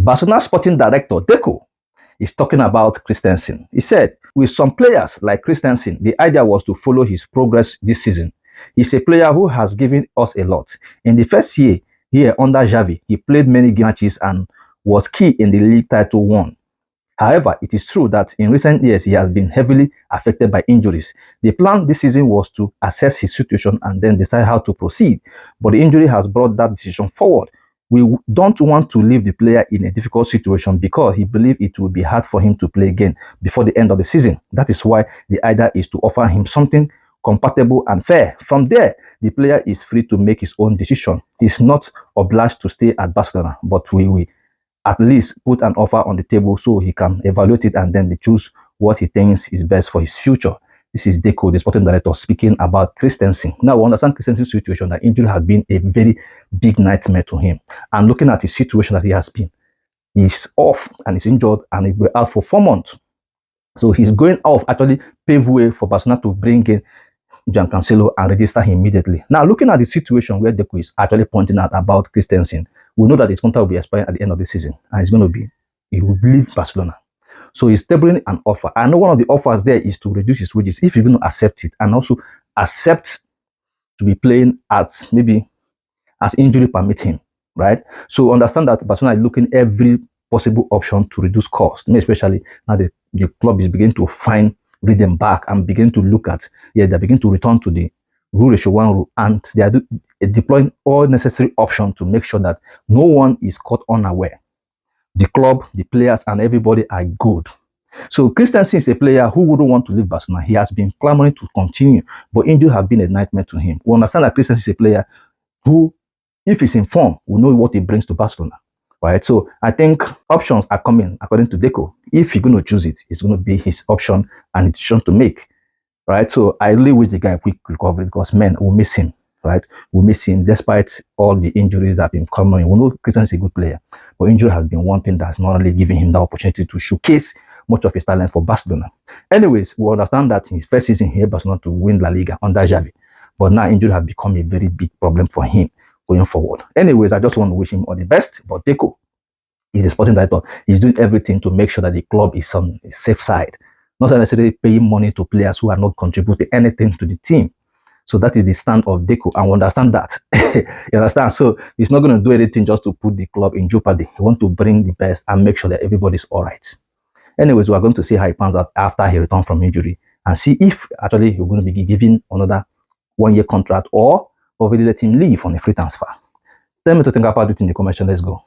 Barcelona sporting director Deco is talking about Christensen. He said, with some players like Christensen, the idea was to follow his progress this season. He's a player who has given us a lot. In the first year here under Xavi, he played many matches and was key in the league title won. However, it is true that in recent years he has been heavily affected by injuries. The plan this season was to assess his situation and then decide how to proceed, but the injury has brought that decision forward. We don't want to leave the player in a difficult situation because he believes it will be hard for him to play again before the end of the season. That is why the idea is to offer him something compatible and fair. From there, the player is free to make his own decision. He's not obliged to stay at Barcelona, but we will at least put an offer on the table so he can evaluate it and then choose what he thinks is best for his future. This is Deco, the sporting director, speaking about Christensen. Now, we understand Christensen's situation, that injury has been a very big nightmare to him. And looking at his situation that he has been, he's off and he's injured and he'll be out for 4 months. So he's going off actually pave way for Barcelona to bring in João Cancelo and register him immediately. Now, looking at the situation where Deco is actually pointing out about Christensen, we know that his contract will be expiring at the end of the season and he will leave Barcelona. So he's tabling an offer. I know one of the offers there is to reduce his wages if you're going to accept it, and also accept to be playing at maybe as injury permits him, right? So understand that Barcelona is looking every possible option to reduce cost, especially now the club is beginning to find rhythm back and begin to look at, they're beginning to return to the rule ratio 1 rule, and they are deploying all necessary options to make sure that no one is caught unaware. The club, the players, and everybody are good. So Christensen is a player who wouldn't want to leave Barcelona. He has been clamoring to continue, but injury have been a nightmare to him. We understand that Christensen is a player who, if he's in form, will know what he brings to Barcelona, right? So I think options are coming according to Deco. If you're going to choose it, it's going to be his option and decision to make, right? So I really wish the guy a quick recovery because, man, we'll miss him. Right, we miss him despite all the injuries that have been coming. We know Christian is a good player, but injury has been one thing that's not really giving him the opportunity to showcase much of his talent for Barcelona. Anyways, we understand that in his first season here, Barcelona to win La Liga under Xavi, but now injury has become a very big problem for him going forward. Anyways, I just want to wish him all the best. But Deco is the sporting director. He's doing everything to make sure that the club is on the safe side, not necessarily paying money to players who are not contributing anything to the team. So that is the stand of Deco, and we understand that. You understand? So he's not going to do anything just to put the club in jeopardy. He wants to bring the best and make sure that everybody's all right. Anyways, we are going to see how he pans out after he returns from injury and see if actually he's going to be given another 1-year contract or probably let him leave on a free transfer. Tell me to think about it in the comment section. Let's go.